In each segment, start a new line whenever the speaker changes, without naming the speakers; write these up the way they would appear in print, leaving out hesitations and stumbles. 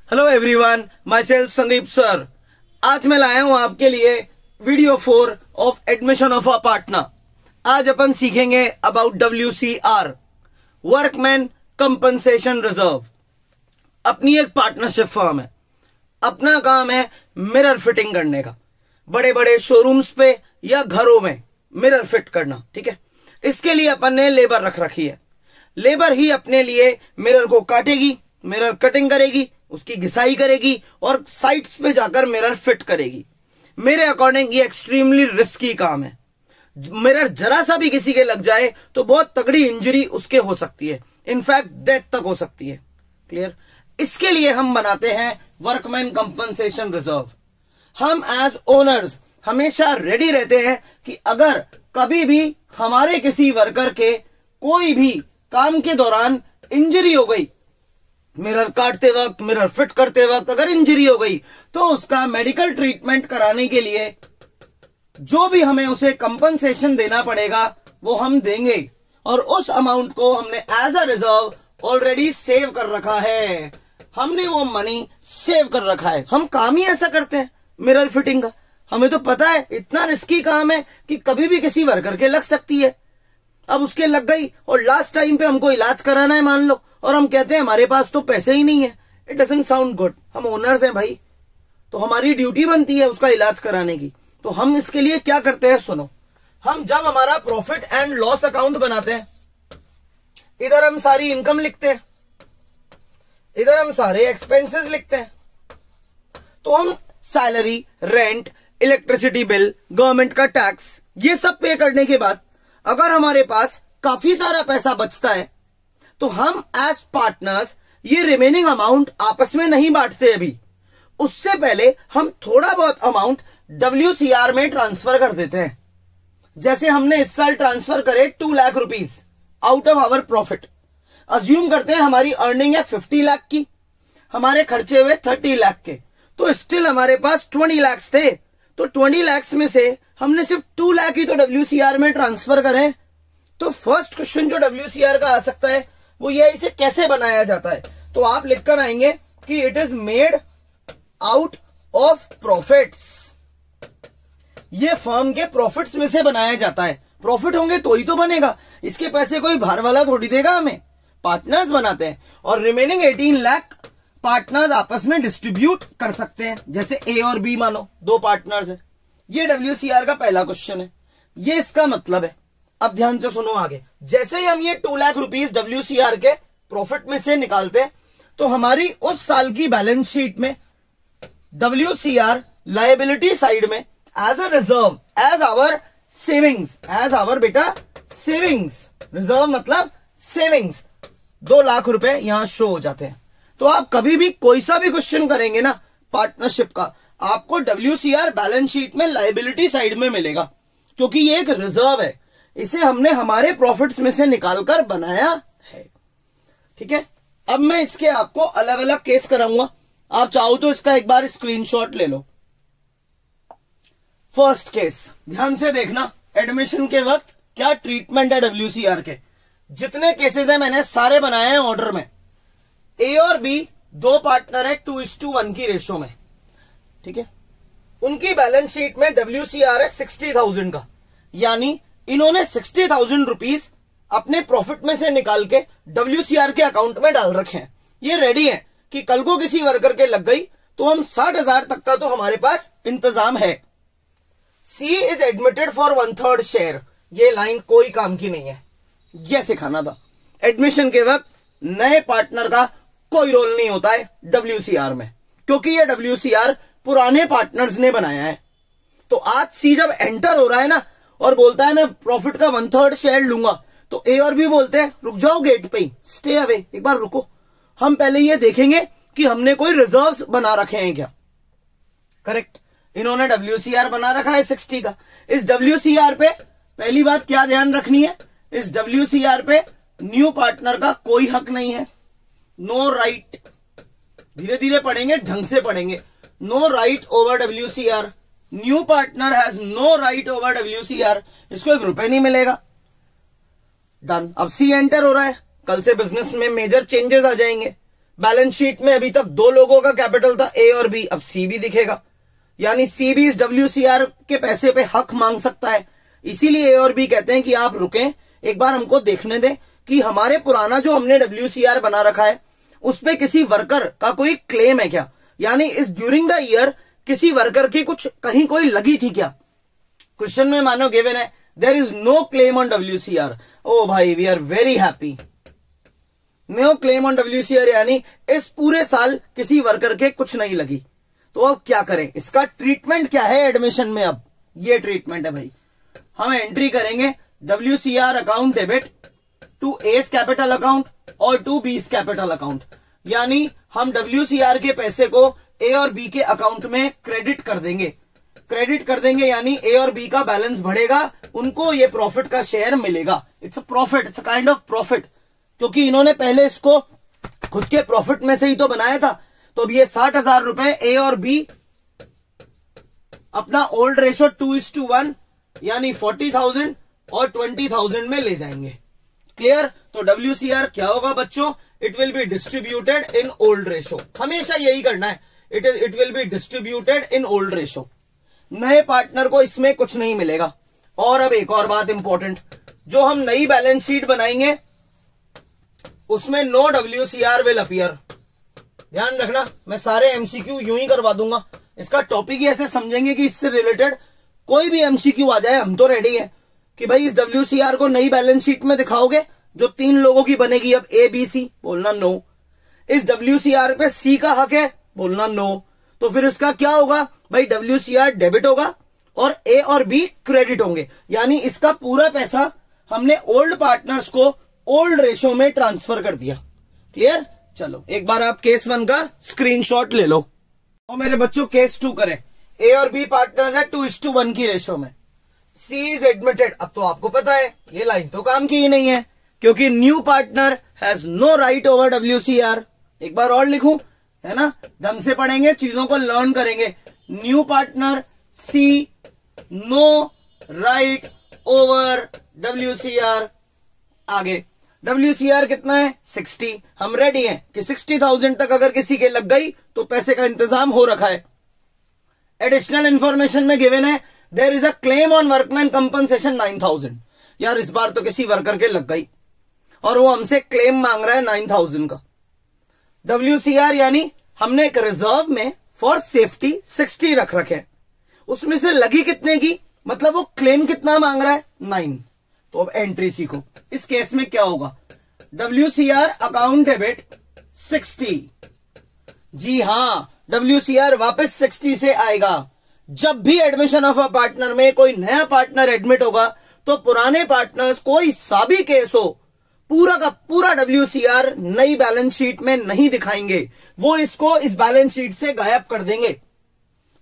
Hello everyone, my self Sandeep sir. आज मैं लाया हूं आपके लिए video 4 of admission of a partner. आज अपन सीखेंगे about WCR, workman compensation reserve. अपनी एक पार्टनरशिप फर्म है, अपना काम है मिरर फिटिंग करने का, बड़े बड़े शोरूम्स पे या घरों में मिरर फिट करना। ठीक है, इसके लिए अपन ने लेबर रख रखी है। लेबर ही अपने लिए मिरर को काटेगी, मिरर कटिंग करेगी, उसकी घिसाई करेगी और साइट्स पे जाकर मिरर फिट करेगी। मेरे अकॉर्डिंग ये एक्सट्रीमली रिस्की काम है। मिरर जरा सा भी किसी के लग जाए तो बहुत तगड़ी इंजरी उसके हो सकती है, इनफैक्ट डेथ तक हो सकती है। क्लियर? इसके लिए हम बनाते हैं वर्कमैन कंपनसेशन रिजर्व। हम एज ओनर्स हमेशा रेडी रहते हैं कि अगर कभी भी हमारे किसी वर्कर के कोई भी काम के दौरान इंजरी हो गई, मिरर काटते वक्त, मिरर फिट करते वक्त अगर इंजरी हो गई, तो उसका मेडिकल ट्रीटमेंट कराने के लिए जो भी हमें उसे कंपनसेशन देना पड़ेगा वो हम देंगे। और उस अमाउंट को हमने as a reserve already save कर रखा है। हमने वो मनी सेव कर रखा है। हम काम ही ऐसा करते हैं मिरर फिटिंग का। हमें तो पता है इतना रिस्की काम है कि कभी भी किसी वर्कर के लग सकती है। अब उसके लग गई और लास्ट टाइम पे हमको इलाज कराना है मान लो, और हम कहते हैं हमारे पास तो पैसे ही नहीं है। It doesn't sound good. हम ओनर्स हैं भाई, तो हमारी ड्यूटी बनती है उसका इलाज कराने की। तो हम इसके लिए क्या करते हैं, सुनो। हम जब हमारा प्रॉफिट एंड लॉस अकाउंट बनाते हैं, इधर हम सारी इनकम लिखते हैं, इधर हम सारे एक्सपेंसेस लिखते हैं। तो हम salary, rent, electricity bill, government का टैक्स, ये सब पे करने के बाद अगर हमारे पास काफी सारा पैसा बचता है तो हम एज पार्टनर्स ये रिमेनिंग अमाउंट आपस में नहीं बांटते। अभी उससे पहले हम थोड़ा बहुत अमाउंट WCR में ट्रांसफर कर देते हैं। जैसे हमने इस साल ट्रांसफर करे 2 lakh rupees out of our profit. Assume करते हैं हमारी अर्निंग है 50 लाख की, हमारे खर्चे हुए 30 लाख के, तो स्टिल हमारे पास 20 लाख थे। तो 20 लाख में से हमने सिर्फ 2 लाख ही तो WCR में ट्रांसफर करें। तो फर्स्ट क्वेश्चन जो WCR का आ सकता है वो ये, इसे कैसे बनाया जाता है। तो आप लिखकर आएंगे कि it is made out of profits. ये फर्म के प्रॉफिट्स में से बनाया जाता है। प्रॉफिट होंगे तो ही तो बनेगा, इसके पैसे कोई बाहर वाला थोड़ी देगा हमें, पार्टनर्स बनाते हैं। और रिमेनिंग 18 लाख पार्टनर्स आपस में डिस्ट्रीब्यूट कर सकते हैं। जैसे A और B मानो 2 पार्टनर्स है। ये WCR का पहला क्वेश्चन है, ये इसका मतलब है। अब ध्यान से सुनो आगे। जैसे ही हम ये 2 लाख रुपीस WCR के प्रॉफिट में से निकालते हैं तो हमारी उस साल की बैलेंस शीट में WCR लायबिलिटी साइड में as a reserve, as our सेविंग्स, एज आवर बेटा सेविंग्स, रिजर्व मतलब सेविंग्स, 2 लाख रुपए यहां शो हो जाते हैं। तो आप कभी भी कोई सा भी क्वेश्चन करेंगे ना पार्टनरशिप का, आपको WCR बैलेंस शीट में लायबिलिटी साइड में मिलेगा, क्योंकि ये एक रिजर्व है। इसे हमने हमारे प्रॉफिट्स में से निकालकर बनाया है। ठीक है, अब मैं इसके आपको अलग अलग केस कराऊंगा। आप चाहो तो इसका एक बार स्क्रीनशॉट ले लो। फर्स्ट केस ध्यान से देखना, एडमिशन के वक्त क्या ट्रीटमेंट है WCR के। जितने केसेस है मैंने सारे बनाए हैं ऑर्डर में। A और B 2 पार्टनर है 2:1 की रेशो में। ठीक है, उनकी बैलेंस शीट में WCR है 60,000 का, यानी इन्होंने 60,000 रुपीस अपने प्रॉफिट में से निकाल के WCR के अकाउंट में डाल रखे हैं। ये रेडी है कि कल को किसी वर्कर के लग गई तो हम 60,000 तक का तो हमारे पास इंतजाम है। C is admitted for 1/3 share. ये लाइन कोई काम की नहीं है, यह सिखाना था। एडमिशन के वक्त नए पार्टनर का कोई रोल नहीं होता है WCR में, क्योंकि ये WCR पुराने पार्टनर्स ने बनाया है। तो आज C जब एंटर हो रहा है ना और बोलता है मैं प्रॉफिट का 1/3 शेयर लूंगा, तो A और B बोलते हैं रुक जाओ गेट पे ही, स्टे अवे, एक बार रुको, हम पहले ये देखेंगे कि हमने कोई रिजर्व्स बना रखे हैं क्या। करेक्ट, इन्होंने WCR बना रखा है 60 का। इस WCR पे पहली बात क्या ध्यान रखनी है, इस WCR पे न्यू पार्टनर का कोई हक नहीं है। नो राइट, धीरे धीरे पढ़ेंगे, ढंग से पढ़ेंगे। No right over WCR, new partner has no right over WCR। इसको 1 रुपए नहीं मिलेगा। डन। अब C एंटर हो रहा है, कल से बिजनेस में मेजर चेंजेस आ जाएंगे। बैलेंस शीट में अभी तक दो लोगों का कैपिटल था, ए और बी, अब सी भी दिखेगा, यानी सी भी इस WCR के पैसे पे हक मांग सकता है। इसीलिए ए और बी कहते हैं कि आप रुकें, एक बार हमको देखने दें कि हमारे पुराना जो हमने WCR बना रखा है उस पे किसी वर्कर का कोई क्लेम है क्या, यानी इस ड्यूरिंग द ईयर किसी वर्कर की कुछ कहीं कोई लगी थी क्या। क्वेश्चन में मानो गिवन है there is no claim on WCR। ओ भाई we are very happy, no claim on WCR, यानी इस पूरे साल किसी वर्कर के कुछ नहीं लगी। तो अब क्या करें, इसका ट्रीटमेंट क्या है एडमिशन में। अब ये ट्रीटमेंट है भाई, हम एंट्री करेंगे WCR account debit to S capital account और टू बीस कैपिटल अकाउंट, यानी हम WCR के पैसे को ए और बी के अकाउंट में क्रेडिट कर देंगे, यानी ए और बी का बैलेंस बढ़ेगा, उनको ये प्रॉफिट का शेयर मिलेगा। It's a profit, it's a kind of profit, क्योंकि इन्होंने पहले इसको खुद के प्रॉफिट में से ही तो बनाया था। तो अब ये 60,000 रुपए ए और बी अपना ओल्ड रेशो 2:1 यानी 40,000 और 20,000 में ले जाएंगे। क्लियर। तो WCR क्या होगा बच्चों, it will be distributed in old ratio, हमेशा यही करना है, it will be distributed in old ratio. नए पार्टनर को इसमें कुछ नहीं मिलेगा। और अब एक और बात इंपॉर्टेंट, जो हम नई बैलेंस शीट बनाएंगे उसमें नो WCR विल अपीयर। ध्यान रखना, मैं सारे MCQ यूं ही करवा दूंगा, इसका टॉपिक ही ऐसे समझेंगे कि इससे रिलेटेड कोई भी MCQ आ जाए हम तो रेडी है कि भाई इस WCR को नई बैलेंस शीट में दिखाओगे जो 3 लोगों की बनेगी, अब ABC, बोलना नो। इस WCR पे C का हक है, बोलना नो। तो फिर इसका क्या होगा भाई, WCR डेबिट होगा और A और B क्रेडिट होंगे, यानी इसका पूरा पैसा हमने ओल्ड पार्टनर्स को ओल्ड रेशो में ट्रांसफर कर दिया। क्लियर। चलो एक बार आप केस 1 का स्क्रीनशॉट ले लो और मेरे बच्चों केस 2 करें। ए और बी पार्टनर्स है 2:1 की रेशो में, सी इज एडमिटेड। अब तो आपको पता है ये लाइन तो काम की ही नहीं है, क्योंकि new partner has no right over WCR। एक बार और लिखूं, है ना, ढंग से पढ़ेंगे, चीजों को लर्न करेंगे। New partner see, no right over WCR। आगे WCR कितना है 60, हम रेडी हैं कि 60,000 तक अगर किसी के लग गई तो पैसे का इंतजाम हो रखा है। एडिशनल इंफॉर्मेशन में गिवन है there is a claim on workman compensation 9,000। यार इस बार तो किसी वर्कर के लग गई और वो हमसे क्लेम मांग रहा है 9,000 का। WCR यानी हमने एक रिजर्व में फॉर सेफ्टी 60 रख रखे, उसमें से लगी कितने की, मतलब वो क्लेम कितना मांग रहा है 9। तो अब एंट्री सीखो, इस केस में क्या होगा, WCR अकाउंट डेबिट 60। जी हां, WCR वापस 60 से आएगा। जब भी एडमिशन ऑफ अ पार्टनर में कोई नया पार्टनर एडमिट होगा तो पुराने पार्टनर्स कोई सा भी केस हो, पूरा का पूरा WCR नई बैलेंस शीट में नहीं दिखाएंगे, वो इसको इस बैलेंस शीट से गायब कर देंगे।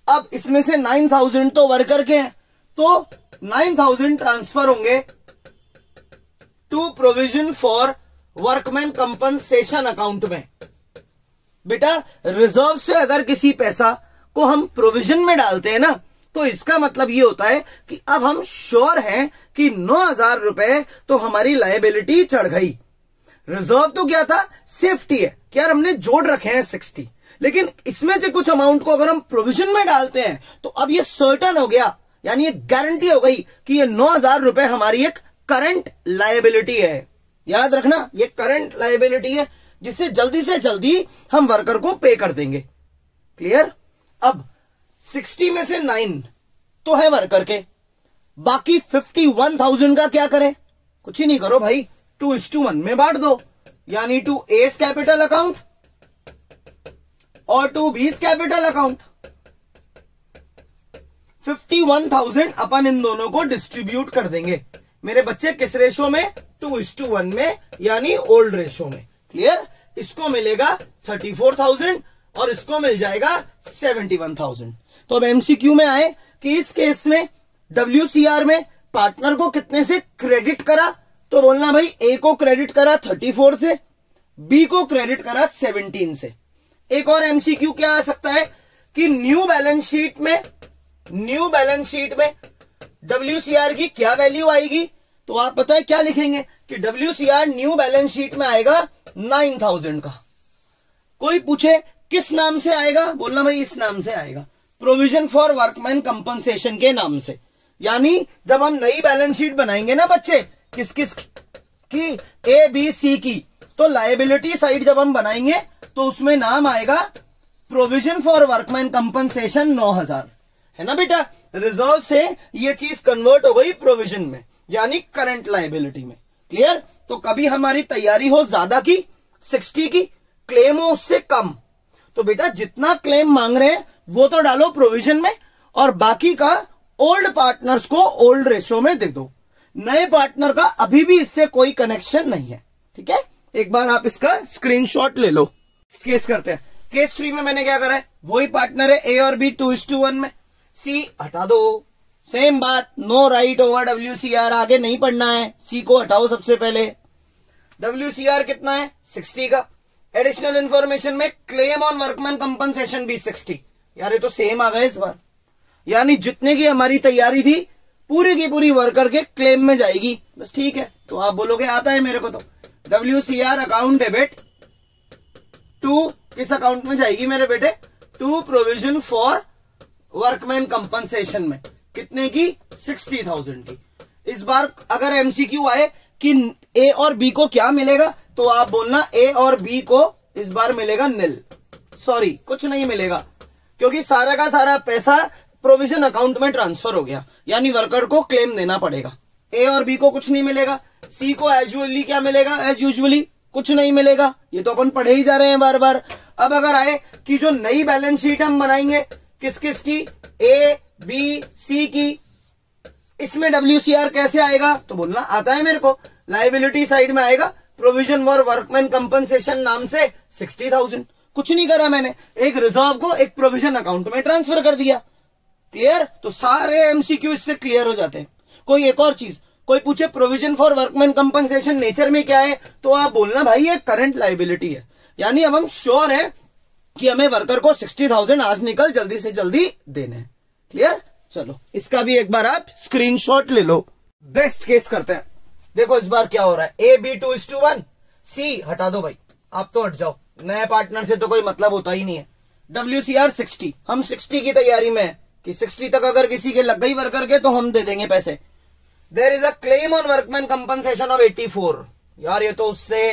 अब इसमें से 9,000 तो वर्कर के हैं, तो 9,000 ट्रांसफर होंगे to provision for workman compensation account में। बेटा रिजर्व से अगर किसी पैसा को हम प्रोविजन में डालते हैं ना, तो इसका मतलब ये होता है कि अब हम श्योर हैं कि 9,000 रुपए तो हमारी लायबिलिटी चढ़ गई। रिजर्व तो क्या था, सेफ्टी है कि यार हमने जोड़ रखे हैं 60, लेकिन इसमें से कुछ अमाउंट को अगर हम प्रोविजन में डालते हैं तो अब ये सर्टन हो गया, यानी ये गारंटी हो गई कि ये 9,000 रुपए हमारी एक करंट लायबिलिटी है। याद रखना, ये करंट लायबिलिटी है जिससे जल्दी से जल्दी हम वर्कर को पे कर देंगे। क्लियर। अब 60 में से 9 तो है वर्कर के, बाकी 51,000 का क्या करें, कुछ ही नहीं करो भाई, 2:1 में बांट दो, यानी टू एस कैपिटल अकाउंट और टू बीस कैपिटल अकाउंट। 51,000 अपन इन दोनों को डिस्ट्रीब्यूट कर देंगे मेरे बच्चे, किस रेशो में, 2:1 में, यानी ओल्ड रेशो में। क्लियर। इसको मिलेगा 34,000 और इसको मिल जाएगा 71,000। तो अब MCQ में आए कि इस केस में WCR में पार्टनर को कितने से क्रेडिट करा, तो बोलना भाई A को क्रेडिट करा 34 से, B को क्रेडिट करा 17 से। एक और MCQ क्या आ सकता है कि न्यू बैलेंस शीट में WCR की क्या वैल्यू आएगी, तो आप पता है क्या लिखेंगे कि WCR न्यू बैलेंस शीट में आएगा 9,000 का। कोई पूछे किस नाम से आएगा, बोलना भाई इस नाम से आएगा, प्रोविजन फॉर वर्कमैन कंपनसेशन के नाम से। यानी जब हम नई बैलेंस शीट बनाएंगे ना बच्चे, किस किस की, ए बी सी की, तो लायबिलिटी साइड जब हम बनाएंगे तो उसमें नाम आएगा प्रोविजन फॉर वर्कमैन कंपनसेशन 9000, है ना बेटा। रिजर्व से ये चीज कन्वर्ट हो गई प्रोविजन में, यानी करंट लायबिलिटी में। क्लियर। तो कभी हमारी तैयारी हो ज्यादा की 60 की, क्लेम हो उससे कम, तो बेटा जितना क्लेम मांग रहे हैं वो तो डालो प्रोविजन में, और बाकी का ओल्ड पार्टनर्स को ओल्ड रेशो में दे दो। नए पार्टनर का अभी भी इससे कोई कनेक्शन नहीं है। ठीक है, एक बार आप इसका स्क्रीनशॉट ले लो। केस करते हैं। केस 3 में मैंने क्या करा है, वही पार्टनर है ए और बी 2:1 में, सी हटा दो, सेम बात, नो राइट ओवर WCR, आगे नहीं पढ़ना है, सी को हटाओ सबसे पहले। WCR कितना है 60 का। एडिशनल इंफॉर्मेशन में क्लेम ऑन वर्कमैन कंपनसेशन भी 60। यार ये तो सेम आ गए इस बार, यानी जितने की हमारी तैयारी थी पूरी की पूरी वर्कर के क्लेम में जाएगी। बस ठीक है, तो आप बोलोगे आता है मेरे को, तो WCR अकाउंट डेबिट टू किस अकाउंट में जाएगी मेरे बेटे, to provision for workman compensation में, कितने की 60,000 की। इस बार अगर MCQ आए कि ए और बी को क्या मिलेगा, तो आप बोलना ए और बी को इस बार मिलेगा निल, सॉरी कुछ नहीं मिलेगा, क्योंकि सारा का सारा पैसा प्रोविजन अकाउंट में ट्रांसफर हो गया, यानी वर्कर को क्लेम देना पड़ेगा। ए और बी को कुछ नहीं मिलेगा। सी को एजुअली क्या मिलेगा, एज यूजुअली कुछ नहीं मिलेगा। ये तो अपन पढ़े ही जा रहे हैं बार बार। अब अगर आए कि जो नई बैलेंस शीट हम बनाएंगे किस किस की, ए बी सी की, इसमें WCR कैसे आएगा, तो बोलना आता है मेरे को। लायबिलिटी साइड में आएगा प्रोविजन फॉर वर्कमैन कंपनसेशन नाम से 60,000। कुछ नहीं करा मैंने, एक रिजर्व को एक प्रोविजन अकाउंट में ट्रांसफर कर दिया। क्लियर। तो सारे MCQ इससे क्लियर हो जाते हैं। कोई एक और चीज, कोई पूछे provision for workman compensation nature में क्या है, तो आप बोलना भाई ये करंट लायबिलिटी है, यानी अब हम श्योर है कि हमें वर्कर को 60,000 आज निकल जल्दी से जल्दी देने हैं। क्लियर। चलो इसका भी एक बार आप स्क्रीनशॉट ले लो। बेस्ट केस करते हैं। देखो इस बार क्या हो रहा है, ए बी 2:1, सी हटा दो भाई, आप तो हट जाओ, नए पार्टनर से तो कोई मतलब होता ही नहीं है। WCR 60, हम 60 की तैयारी में है कि 60 तक अगर किसी के लग गई वर्कर के तो हम दे देंगे पैसे। There is a claim on workman compensation of 84। यार ये तो उससे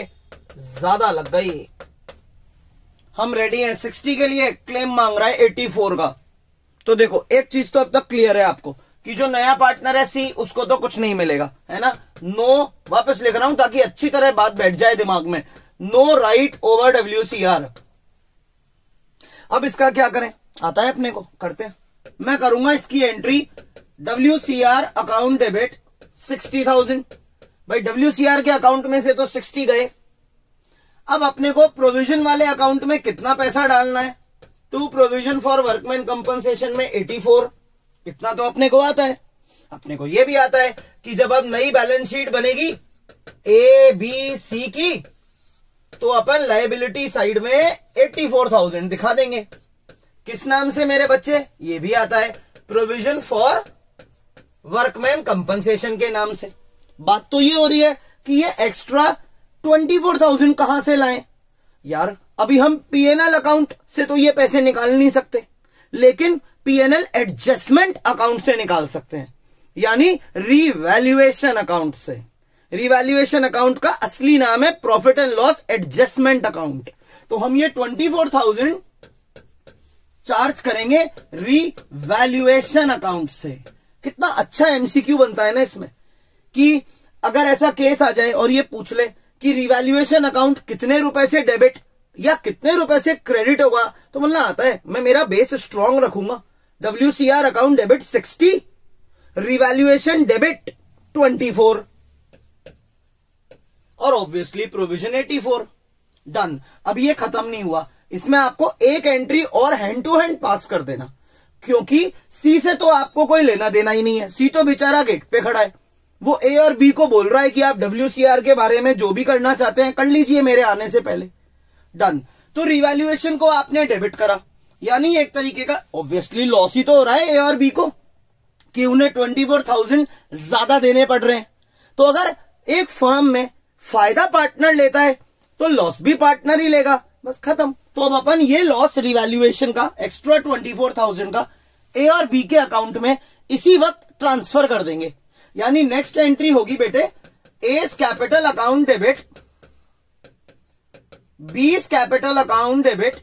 ज्यादा लग गई, हम रेडी हैं 60 के लिए, क्लेम मांग रहा है 84 का। तो देखो एक चीज तो अब तक क्लियर है आपको कि जो नया पार्टनर है सी, उसको तो कुछ नहीं मिलेगा, है ना। नो, वापस लिख रहा हूं ताकि अच्छी तरह बात बैठ जाए दिमाग में, नो राइट ओवर WCR। अब इसका क्या करें, आता है अपने को, करते हैं। मैं करूंगा इसकी एंट्री WCR अकाउंट डेबिट 60,000। भाई WCR के अकाउंट में से तो 60 गए, अब अपने को प्रोविजन वाले अकाउंट में कितना पैसा डालना है, to provision for workman compensation में 84। इतना तो अपने को आता है। अपने को यह भी आता है कि जब अब नई बैलेंस शीट बनेगी ए बी सी की, तो अपन लायबिलिटी साइड में 84,000 दिखा देंगे। किस नाम से मेरे बच्चे, ये भी आता है प्रोविजन फॉर वर्कमैन कंपनसेशन के नाम से। बात तो ये हो रही है कि ये एक्स्ट्रा 24,000 कहां से लाएं। यार अभी हम PNL अकाउंट से तो ये पैसे निकाल नहीं सकते, लेकिन PNL एडजस्टमेंट अकाउंट से निकाल सकते हैं, यानी रिवैल्यूएशन अकाउंट से। रिवैल्यूएशन अकाउंट का असली नाम है profit and loss adjustment account. तो हम ये 24,000 चार्ज करेंगे रिवैल्यूएशन अकाउंट से। कितना अच्छा MCQ बनता है ना इसमें, कि अगर ऐसा केस आ जाए और ये पूछ ले कि रिवैल्यूएशन अकाउंट कितने रुपए से डेबिट या कितने रुपए से क्रेडिट होगा, तो बोलना आता है। मैं मेरा बेस स्ट्रॉन्ग रखूंगा, WCR account debit 60, revaluation debit 24 और ऑब्वियसली प्रोविजन 84। डन। अब ये खत्म नहीं हुआ, इसमें आपको एक एंट्री और हैंड टू हैंड पास कर देना, क्योंकि सी से तो आपको कोई लेना देना ही नहीं है। सी तो बेचारा गेट पे खड़ा है, वो ए और बी को बोल रहा है कि आप WCR के बारे में जो भी करना चाहते हैं कर लीजिए मेरे आने से पहले। डन। तो रिवैल्यूएशन को आपने डेबिट करा, यानी एक तरीके का ऑब्वियसली लॉस ही तो हो रहा है ए और बी को, कि उन्हें 24,000 ज्यादा देने पड़ रहे हैं। तो अगर एक फर्म में फायदा पार्टनर लेता है तो लॉस भी पार्टनर ही लेगा, बस खत्म। तो अब अपन ये लॉस रिवैल्यूएशन का एक्स्ट्रा 24,000 का ए और बी के अकाउंट में इसी वक्त ट्रांसफर कर देंगे। यानी नेक्स्ट एंट्री होगी बेटे A's capital account debit, B's capital account debit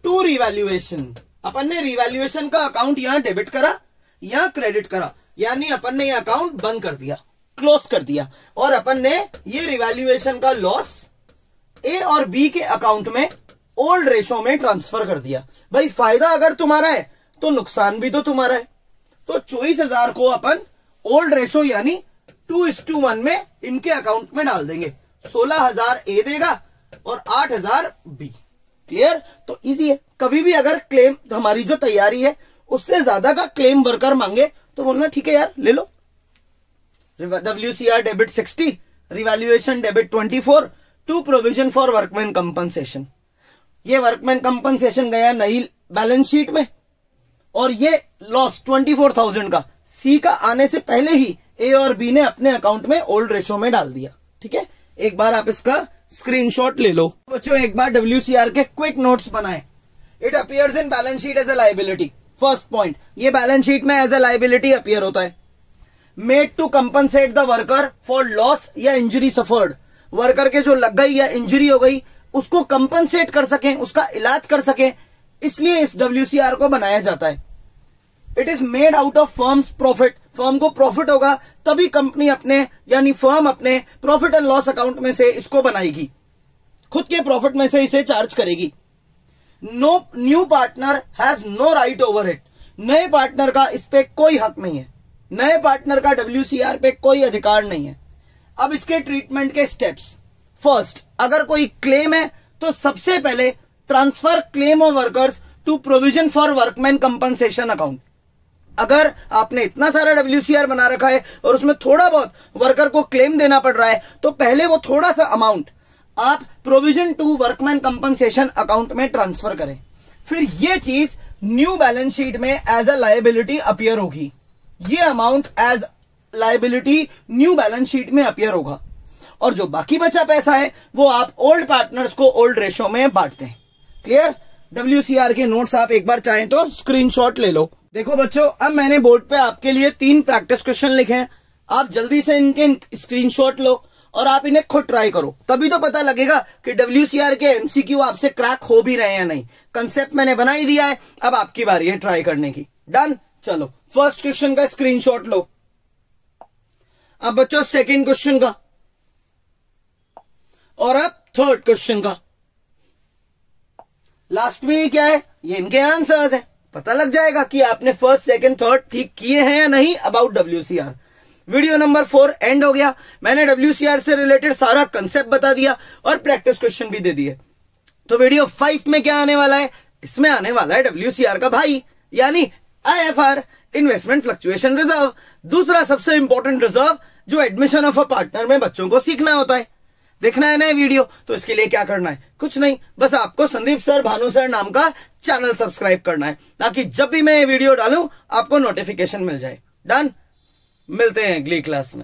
to revaluation. अपन ने रिवैल्यूएशन का अकाउंट यहां डेबिट करा, यहां क्रेडिट करा, यानी अपन ने ये अकाउंट बंद कर दिया, क्लोज कर दिया, और अपन ने ये रिवैल्यूएशन का लॉस ए और बी के अकाउंट में ओल्ड रेशो में ट्रांसफर कर दिया। भाई फायदा अगर तुम्हारा है तो नुकसान भी तो तुम्हारा है। तो 24,000 को अपन ओल्ड रेशो यानी 2:1 में इनके अकाउंट में डाल देंगे। 16,000 ए देगा और 8,000 बी। क्लियर? तो इजी है। कभी भी अगर क्लेम हमारी जो तैयारी है उससे ज्यादा का क्लेम वर्कर मांगे तो बोलना ठीक है यार ले लो। WCR debit 60, revaluation debit 24 to provision for workman compensation. ये वर्कमैन कंपनसेशन गया नई बैलेंस शीट में, और ये लॉस 24,000 का सी का आने से पहले ही ए और बी ने अपने अकाउंट में ओल्ड रेशो में डाल दिया। ठीक है, एक बार आप इसका स्क्रीनशॉट ले लो। बच्चों एक बार WCR के क्विक नोट्स बनाएं। It appears in balance sheet as a liability. First point, ये बैलेंस शीट में एज ए लायबिलिटी अपीयर होता है। Made to compensate the worker for loss या इंजरी सफर्ड। वर्कर के जो लग गई या इंजरी हो गई उसको कंपनसेट कर सकें, उसका इलाज कर सकें, इसलिए इस WCR को बनाया जाता है। It is made out of firms profit. Firm को प्रॉफिट होगा तभी कंपनी अपने यानी फर्म अपने प्रॉफिट एंड लॉस अकाउंट में से इसको बनाएगी, खुद के प्रॉफिट में से इसे चार्ज करेगी। No new partner has no right over it. नए पार्टनर का इस पे कोई हक नहीं है, नए पार्टनर का WCR पे कोई अधिकार नहीं है। अब इसके ट्रीटमेंट के स्टेप्स। फर्स्ट, अगर कोई क्लेम है तो सबसे पहले transfer claim of workers to provision for workman compensation account. अगर आपने इतना सारा WCR बना रखा है और उसमें थोड़ा बहुत वर्कर को क्लेम देना पड़ रहा है तो पहले वो थोड़ा सा अमाउंट आप provision to workman compensation account में ट्रांसफर करें। फिर ये चीज न्यू बैलेंस शीट में एज अ लायबिलिटी अपीयर होगी। ये amount as liability new balance sheet में अपीयर होगा, और जो बाकी बचा पैसा है वो आप ओल्ड पार्टनर्स को ओल्ड रेशो में बांटते हैं। क्लियर? WCR के नोट्स आप एक बार चाहें तो स्क्रीनशॉट ले लो। देखो बच्चों, अब मैंने बोर्ड पे आपके लिए 3 प्रैक्टिस क्वेश्चन लिखे हैं। आप जल्दी से इनके स्क्रीनशॉट लो और आप इन्हें खुद ट्राई करो, तभी तो पता लगेगा कि WCR के MCQ आपसे क्रैक हो भी रहे हैं या नहीं। कंसेप्ट मैंने बना ही दिया है, अब आपकी बारी है ट्राई करने की। डन? चलो फर्स्ट क्वेश्चन का स्क्रीनशॉट लो। अब बच्चों सेकंड क्वेश्चन का, और अब थर्ड क्वेश्चन का। लास्ट में क्या है, ये इनके आंसर्स है। पता लग जाएगा कि आपने फर्स्ट सेकंड थर्ड ठीक किए हैं या नहीं about WCR। Video number 4 and हो गया। मैंने WCR से रिलेटेड सारा कंसेप्ट बता दिया और प्रैक्टिस क्वेश्चन भी दे दिए। तो वीडियो 5 में क्या आने वाला है? इसमें आने वाला है WCR का भाई यानी IFR, इन्वेस्टमेंट फ्लक्चुएशन रिजर्व, दूसरा सबसे इंपॉर्टेंट रिजर्व जो एडमिशन ऑफ अ पार्टनर में बच्चों को सीखना होता है। देखना है नए वीडियो तो इसके लिए क्या करना है? कुछ नहीं, बस आपको संदीप सर, भानु सर नाम का चैनल सब्सक्राइब करना है ताकि जब भी मैं ये वीडियो डालूं आपको नोटिफिकेशन मिल जाए। डन? मिलते हैं अगली क्लास में।